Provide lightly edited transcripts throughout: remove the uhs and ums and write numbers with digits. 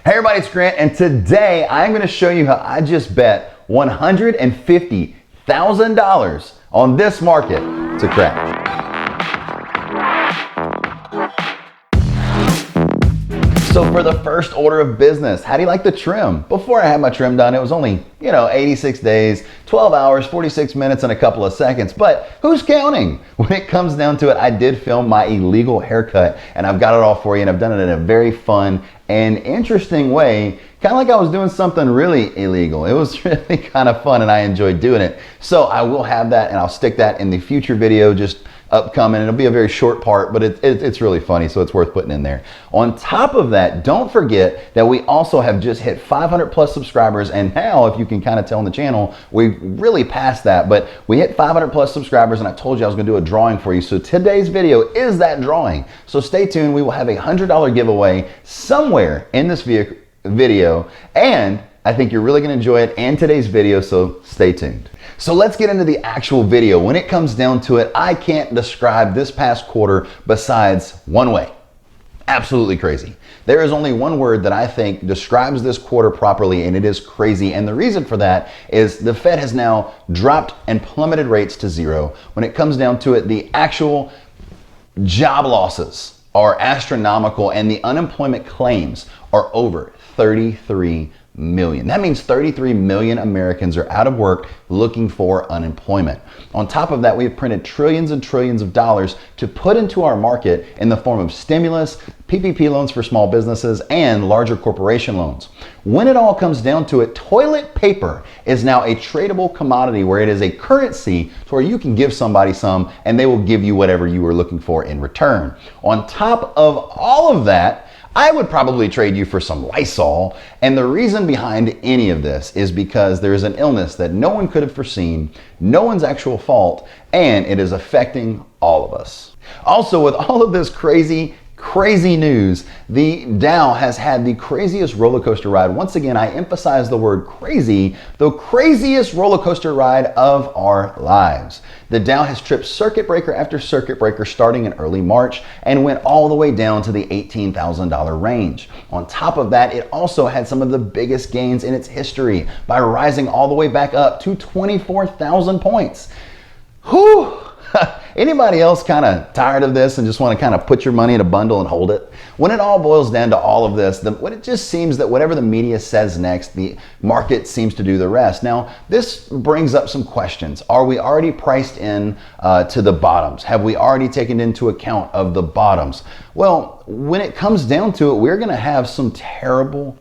Hey everybody, it's Grant, and today I'm going to show you how I just bet $150,000 on this market to crash. So for the first order of business, how do you like the trim? Before I had my trim done, it was only, 86 days, 12 hours, 46 minutes, and a couple of seconds. But who's counting? When it comes down to it, I did film my illegal haircut, and I've got it all for you, and I've done it in a very fun and interesting way, kind of like I was doing something really illegal. It was really kind of fun, and I enjoyed doing it. So I will have that, and I'll stick that in the future video, just upcoming. It'll be a very short part, but it's really funny, so it's worth putting in there. On top of that, don't forget that we also have just hit 500 plus subscribers, and now, if you can kind of tell on the channel, we really passed that, but we hit 500 plus subscribers, and I told you I was going to do a drawing for you. So today's video is that drawing. So stay tuned. We will have a $100 giveaway somewhere in this video, and I think you're really going to enjoy it and today's video, so stay tuned. So let's get into the actual video. When it comes down to it, I can't describe this past quarter besides one way. Absolutely crazy. There is only one word that I think describes this quarter properly, and it is crazy. And the reason for that is the Fed has now dropped and plummeted rates to zero. When it comes down to it, the actual job losses are astronomical, and the unemployment claims are over 33 million. That means 33 million Americans are out of work looking for unemployment. On top of that, we have printed trillions and trillions of dollars to put into our market in the form of stimulus, PPP loans for small businesses, and larger corporation loans. When it all comes down to it, toilet paper is now a tradable commodity where it is a currency to where you can give somebody some and they will give you whatever you were looking for in return. On top of all of that, I would probably trade you for some Lysol, and the reason behind any of this is because there is an illness that no one could have foreseen, no one's actual fault, and it is affecting all of us. Also, with all of this crazy news, the Dow has had the craziest roller coaster ride. Once again, I emphasize the word crazy, the craziest roller coaster ride of our lives. The Dow has tripped circuit breaker after circuit breaker starting in early March and went all the way down to the $18,000 range. On top of that, it also had some of the biggest gains in its history by rising all the way back up to 24,000 points. Whew! Anybody else kind of tired of this and just want to kind of put your money in a bundle and hold it? When it all boils down to all of this, it just seems that whatever the media says next, the market seems to do the rest. Now, this brings up some questions. Are we already priced in to the bottoms? Have we already taken into account of the bottoms? Well, when it comes down to it, we're going to have some terrible,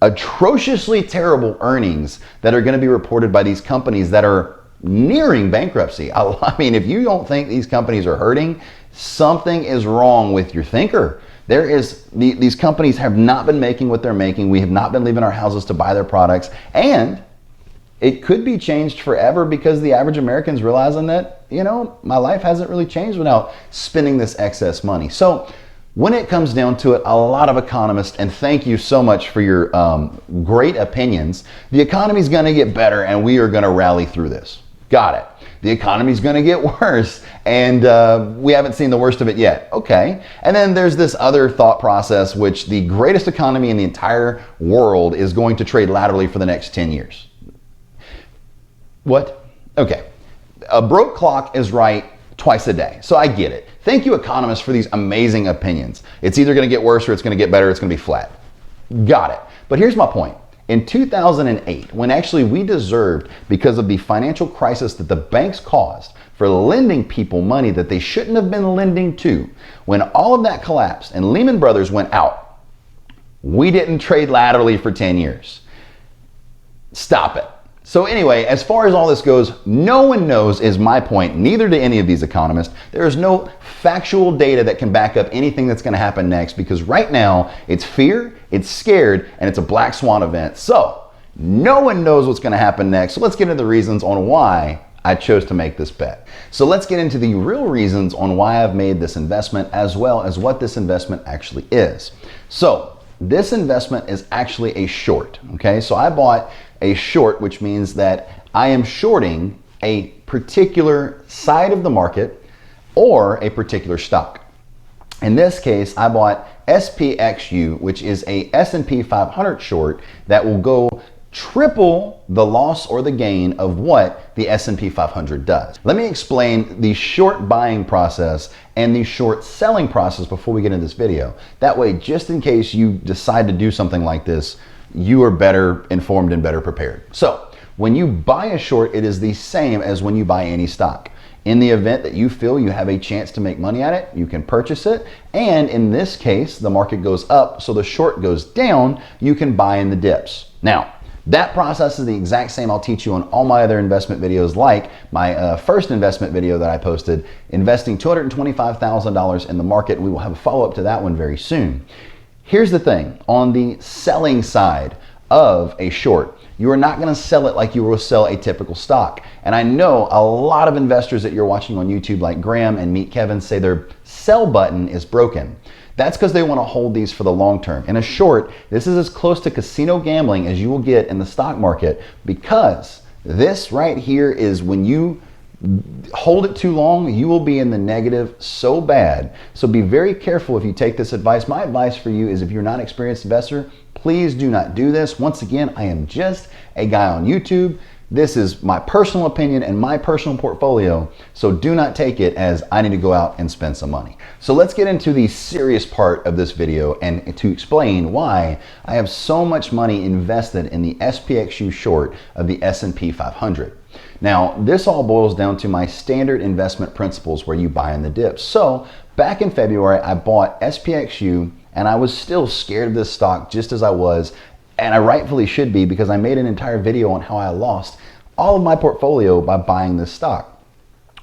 atrociously terrible earnings that are going to be reported by these companies that are nearing bankruptcy. I mean, if you don't think these companies are hurting, something is wrong with your thinker. These companies have not been making what they're making. We have not been leaving our houses to buy their products, and it could be changed forever because the average American's realizing that, my life hasn't really changed without spending this excess money. So when it comes down to it, a lot of economists, and thank you so much for your great opinions, the economy's gonna get better and we are gonna rally through this. Got it. The economy's gonna get worse and we haven't seen the worst of it yet. Okay. And then there's this other thought process, which the greatest economy in the entire world is going to trade laterally for the next 10 years. What? Okay. A broke clock is right twice a day. So I get it. Thank you, economists, for these amazing opinions. It's either going to get worse or it's going to get better. It's going to be flat. Got it. But here's my point. In 2008, when actually we deserved, because of the financial crisis that the banks caused for lending people money that they shouldn't have been lending to, when all of that collapsed and Lehman Brothers went out, we didn't trade laterally for 10 years. Stop it. So anyway, as far as all this goes, no one knows is my point, neither do any of these economists. There is no factual data that can back up anything that's going to happen next, because right now it's fear, it's scared, and it's a black swan event. So no one knows what's going to happen next. So let's get into the reasons on why I chose to make this bet. So let's get into the real reasons on why I've made this investment, as well as what this investment actually is. So this investment is actually a short, okay? So I bought a short, which means that I am shorting a particular side of the market or a particular stock. In this case, I bought SPXU, which is a S&P 500 short that will go triple the loss or the gain of what the S&P 500 does. Let me explain the short buying process and the short selling process before we get into this video. That way, just in case you decide to do something like this, you are better informed and better prepared. So, when you buy a short, it is the same as when you buy any stock. In the event that you feel you have a chance to make money at it, you can purchase it. And in this case, the market goes up, so the short goes down, you can buy in the dips. Now, that process is the exact same I'll teach you on all my other investment videos, like my first investment video that I posted, investing $225,000 in the market, and we will have a follow-up to that one very soon. Here's the thing, on the selling side of a short, you are not going to sell it like you will sell a typical stock. And I know a lot of investors that you're watching on YouTube like Graham and Meet Kevin say their sell button is broken. That's because they want to hold these for the long term. In a short, this is as close to casino gambling as you will get in the stock market, because this right here is when you hold it too long, you will be in the negative so bad. So be very careful if you take this advice. My advice for you is, if you're not an experienced investor, please do not do this. Once again, I am just a guy on YouTube. This is my personal opinion and my personal portfolio, so do not take it as I need to go out and spend some money. So let's get into the serious part of this video and to explain why I have so much money invested in the SPXU short of the S&P 500. Now, this all boils down to my standard investment principles where you buy in the dips. So back in February, I bought SPXU, and I was still scared of this stock, just as I was, and I rightfully should be, because I made an entire video on how I lost all of my portfolio by buying this stock.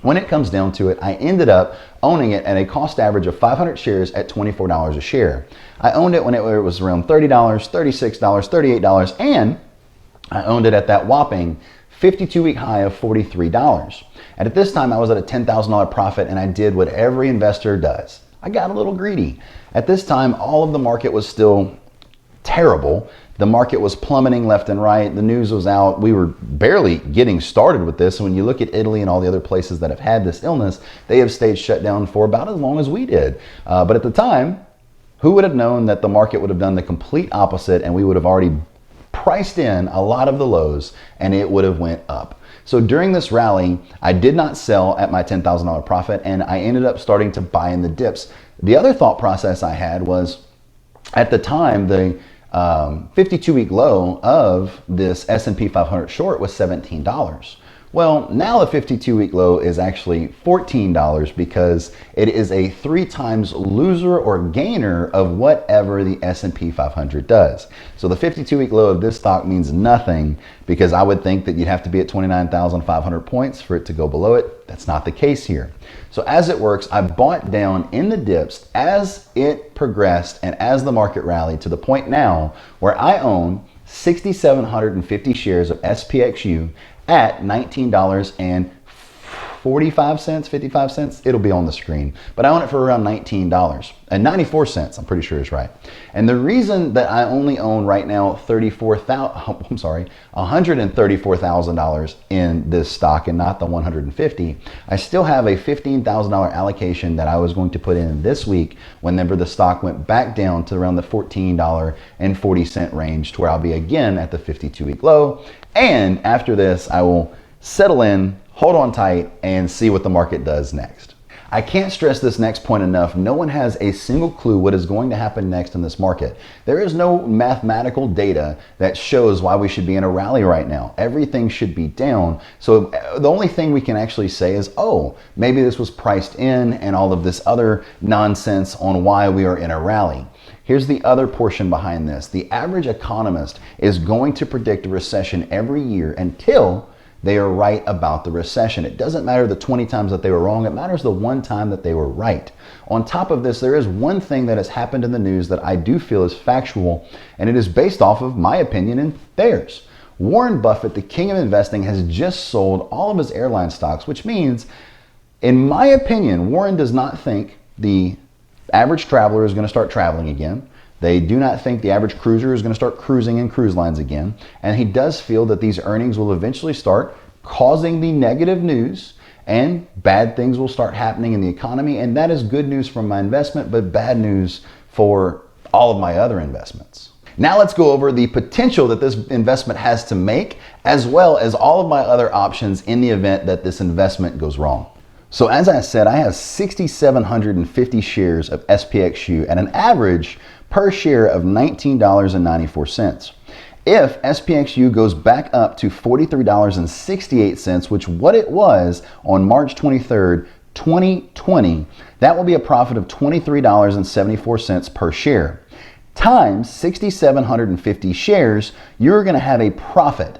When it comes down to it, I ended up owning it at a cost average of 500 shares at $24 a share. I owned it when it was around $30, $36, $38, and I owned it at that whopping 52-week high of $43. And at this time, I was at a $10,000 profit, and I did what every investor does. I got a little greedy. At this time, all of the market was still terrible. The market was plummeting left and right. The news was out. We were barely getting started with this. And when you look at Italy and all the other places that have had this illness, they have stayed shut down for about as long as we did. But at the time, who would have known that the market would have done the complete opposite, and we would have already priced in a lot of the lows, and it would have went up. So during this rally, I did not sell at my $10,000 profit, and I ended up starting to buy in the dips. The other thought process I had was, at the time, the 52-week low of this S&P 500 short was $17. Well, now the 52-week low is actually $14, because it is a 3 times loser or gainer of whatever the S&P 500 does. So the 52-week low of this stock means nothing, because I would think that you'd have to be at 29,500 points for it to go below it. That's not the case here. So as it works, I bought down in the dips as it progressed and as the market rallied, to the point now where I own 6,750 shares of SPXU at $19.45, 55 cents. It'll be on the screen, but I own it for around $19 and 94 cents. I'm pretty sure is right. And the reason that I only own right now $134,000 in this stock and not the 150, I still have a $15,000 allocation that I was going to put in this week whenever the stock went back down to around the $14.40 range, to where I'll be again at the 52-week low. And after this, I will settle in, hold on tight, and see what the market does next. I can't stress this next point enough. No one has a single clue what is going to happen next in this market. There is no mathematical data that shows why we should be in a rally right now. Everything should be down. So the only thing we can actually say is, oh, maybe this was priced in, and all of this other nonsense on why we are in a rally. Here's the other portion behind this. The average economist is going to predict a recession every year until they are right about the recession. It doesn't matter the 20 times that they were wrong. It matters the one time that they were right. On top of this, there is one thing that has happened in the news that I do feel is factual, and it is based off of my opinion and theirs. Warren Buffett, the king of investing, has just sold all of his airline stocks, which means, in my opinion, Warren does not think the average traveler is going to start traveling again. They do not think the average cruiser is going to start cruising in cruise lines again. And he does feel that these earnings will eventually start causing the negative news and bad things will start happening in the economy, and that is good news for my investment, but bad news for all of my other investments. Now let's go over the potential that this investment has to make, as well as all of my other options in the event that this investment goes wrong. So as I said, I have 6,750 shares of SPXU at an average per share of $19.94. If SPXU goes back up to $43.68, which what it was on March 23rd, 2020, that will be a profit of $23.74 per share. Times 6,750 shares, you're going to have a profit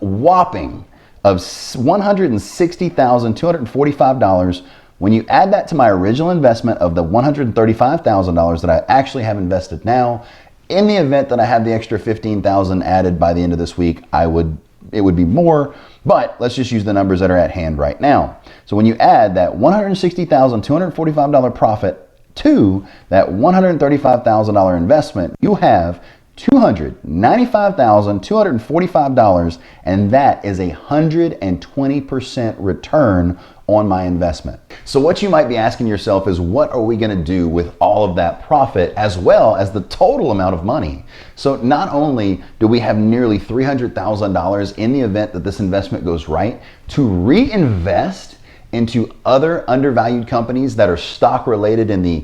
whopping of $160,245. When you add that to my original investment of the $135,000 that I actually have invested now, in the event that I have the extra $15,000 added by the end of this week, it would be more, but let's just use the numbers that are at hand right now. So when you add that $160,245 profit to that $135,000 investment, you have $295,245, and that is 120% return on my investment. So what you might be asking yourself is, what are we going to do with all of that profit as well as the total amount of money? So not only do we have nearly $300,000 in the event that this investment goes right to reinvest into other undervalued companies that are stock related in the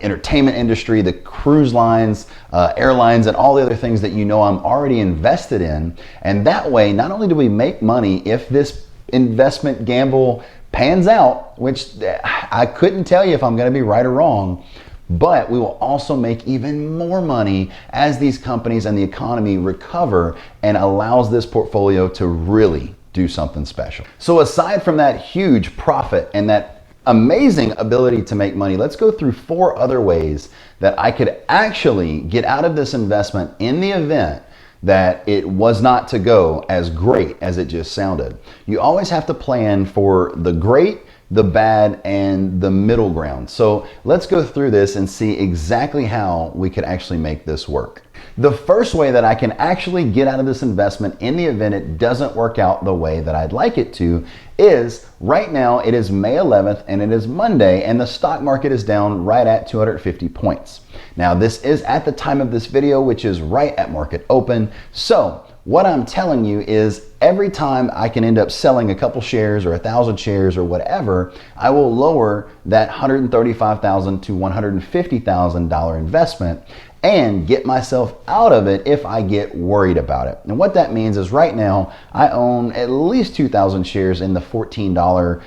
entertainment industry, the cruise lines, airlines, and all the other things that you know I'm already invested in. And that way, not only do we make money if this investment gamble pans out, which I couldn't tell you if I'm going to be right or wrong, but we will also make even more money as these companies and the economy recover and allows this portfolio to really do something special. So aside from that huge profit and that amazing ability to make money, let's go through 4 other ways that I could actually get out of this investment in the event that it was not to go as great as it just sounded. You always have to plan for the great, the bad, and the middle ground. So let's go through this and see exactly how we could actually make this work. The first way that I can actually get out of this investment in the event it doesn't work out the way that I'd like it to is, right now it is May 11th and it is Monday, and the stock market is down right at 250 points. Now this is at the time of this video, which is right at market open. So what I'm telling you is, every time I can end up selling a couple shares or 1,000 shares or whatever, I will lower that $135,000 to $150,000 investment and get myself out of it if I get worried about it. And what that means is, right now I own at least 2,000 shares in the $14, $14.60,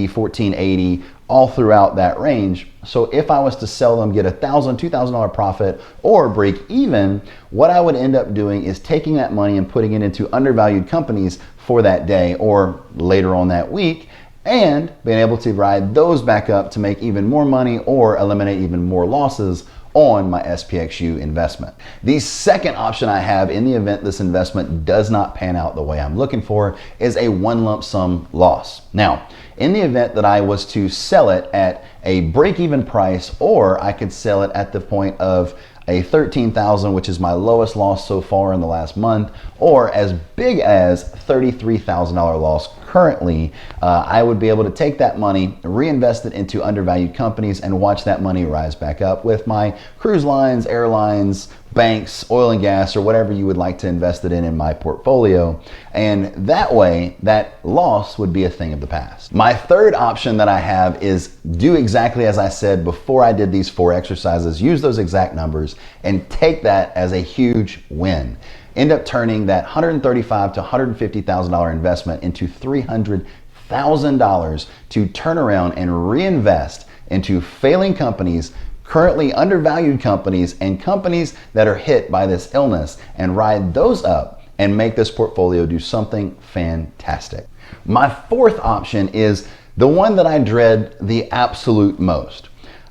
$14.80, all throughout that range. So if I was to sell them, get $1,000, $2,000 profit, or break even, what I would end up doing is taking that money and putting it into undervalued companies for that day or later on that week, and being able to ride those back up to make even more money or eliminate even more losses on my SPXU investment. The second option I have in the event this investment does not pan out the way I'm looking for is a one lump sum loss. Now, in the event that I was to sell it at a break-even price, or I could sell it at the point of a $13,000, which is my lowest loss so far in the last month, or as big as $33,000 loss currently, I would be able to take that money, reinvest it into undervalued companies, and watch that money rise back up with my cruise lines, airlines, banks, oil and gas, or whatever you would like to invest it in my portfolio. And that way, that loss would be a thing of the past. My third option that I have is do exactly as I said before I did these 4 exercises, use those exact numbers, and take that as a huge win. End up turning that $135,000 to $150,000 investment into $300,000 to turn around and reinvest into failing companies, currently undervalued companies, and companies that are hit by this illness, and ride those up and make this portfolio do something fantastic. My fourth option is the one that I dread the absolute most.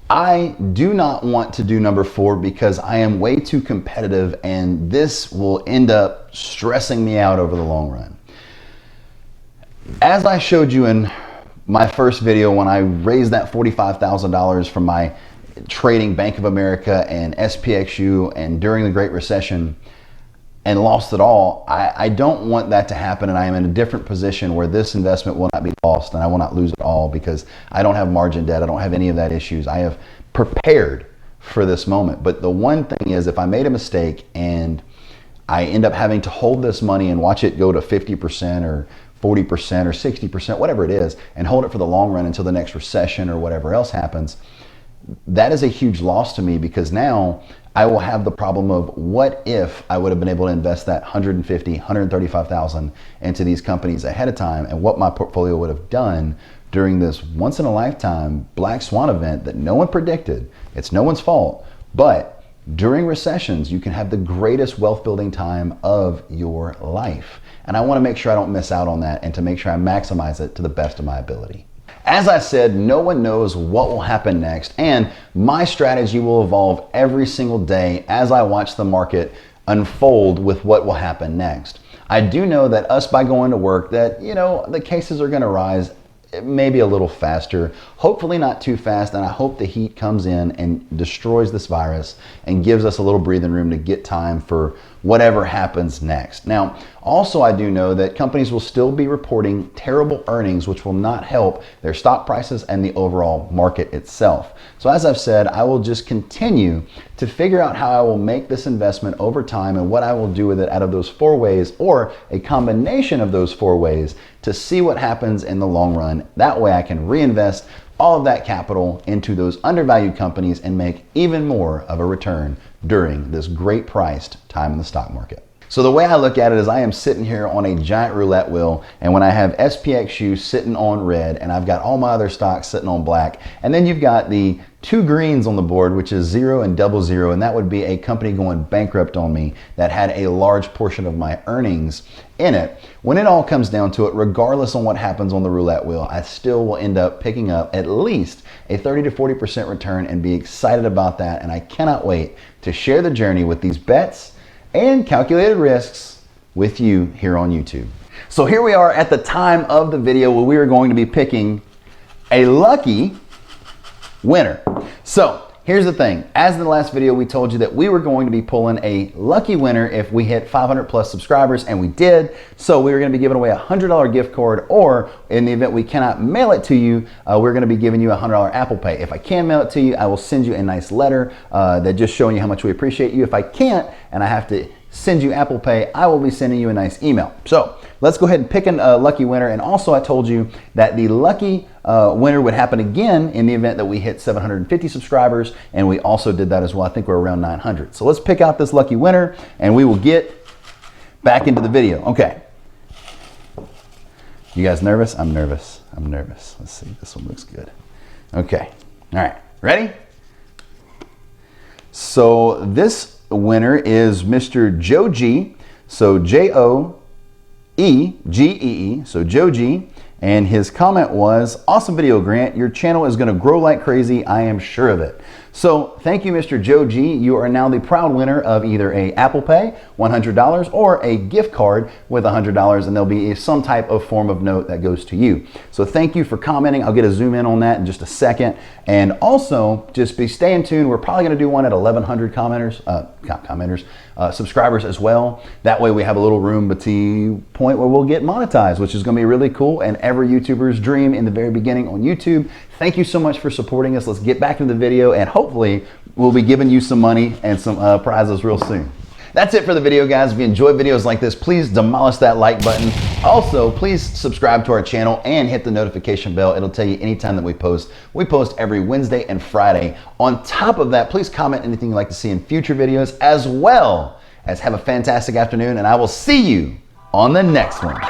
I do not want to do number 4 because I am way too competitive, and this will end up stressing me out over the long run. As I showed you in my first video, when I raised that $45,000 from my trading Bank of America and SPXU and during the Great Recession, and lost it all. I don't want that to happen, and I am in a different position where this investment will not be lost and I will not lose it all because I don't have margin debt. I don't have any of that issues. I have prepared for this moment. But the one thing is, if I made a mistake and I end up having to hold this money and watch it go to 50% or 40% or 60%, whatever it is, and hold it for the long run until the next recession or whatever else happens, that is a huge loss to me, because now I will have the problem of, what if I would have been able to invest that $150,000, $135,000 into these companies ahead of time, and what my portfolio would have done during this once in a lifetime black swan event that no one predicted. It's no one's fault, but during recessions, you can have the greatest wealth building time of your life. And I want to make sure I don't miss out on that, and to make sure I maximize it to the best of my ability. As I said, no one knows what will happen next, and my strategy will evolve every single day as I watch the market unfold with what will happen next. I do know that us, by going to work, that, the cases are going to rise maybe a little faster, hopefully not too fast, and I hope the heat comes in and destroys this virus and gives us a little breathing room to get time for whatever happens next. Now, also, I do know that companies will still be reporting terrible earnings, which will not help their stock prices and the overall market itself. So as I've said, I will just continue to figure out how I will make this investment over time and what I will do with it out of those 4 ways, or a combination of those 4 ways, to see what happens in the long run. That way I can reinvest all of that capital into those undervalued companies and make even more of a return during this great priced time in the stock market. So the way I look at it is, I am sitting here on a giant roulette wheel, and when I have SPXU sitting on red and I've got all my other stocks sitting on black, and then you've got the 2 greens on the board, which is 0 and 00, and that would be a company going bankrupt on me that had a large portion of my earnings in it. When it all comes down to it, regardless on what happens on the roulette wheel, I still will end up picking up at least a 30 to 40% return and be excited about that. And I cannot wait to share the journey with these bets and calculated risks with you here on YouTube. So here we are at the time of the video where we are going to be picking a lucky winner. So here's the thing. As in the last video, we told you that we were going to be pulling a lucky winner if we hit 500 plus subscribers, and we did. So we were going to be giving away a $100 gift card, or in the event we cannot mail it to you, we're going to be giving you a $100 Apple Pay. If I can mail it to you, I will send you a nice letter that just showing you how much we appreciate you. If I can't, and I have to send you Apple Pay, I will be sending you a nice email. So let's go ahead and pick a lucky winner. And also, I told you that the lucky winner would happen again in the event that we hit 750 subscribers, and we also did that as well. I think we're around 900. So let's pick out this lucky winner, and we will get back into the video. Okay. You guys nervous? I'm nervous. I'm nervous. Let's see. This one looks good. Okay. All right. Ready? So this winner is Mr. Joe G. So Joeegee. So Joe G. And his comment was, "Awesome video, Grant. Your channel is going to grow like crazy. I am sure of it." So thank you, Mr. Joe G. You are now the proud winner of either a Apple Pay, $100, or a gift card with $100, and there'll be some type of form of note that goes to you. So thank you for commenting. I'll get a zoom in on that in just a second. And also, just be staying tuned. We're probably going to do one at 1,100 subscribers as well. That way we have a little room to the point where we'll get monetized, which is going to be really cool, and every YouTuber's dream in the very beginning on YouTube. Thank you so much for supporting us. Let's get back into the video, and hopefully we'll be giving you some money and some prizes real soon. That's it for the video, guys. If you enjoy videos like this, please demolish that like button. Also, please subscribe to our channel and hit the notification bell. It'll tell you anytime that we post. We post every Wednesday and Friday. On top of that, please comment anything you'd like to see in future videos, as well as have a fantastic afternoon, and I will see you on the next one.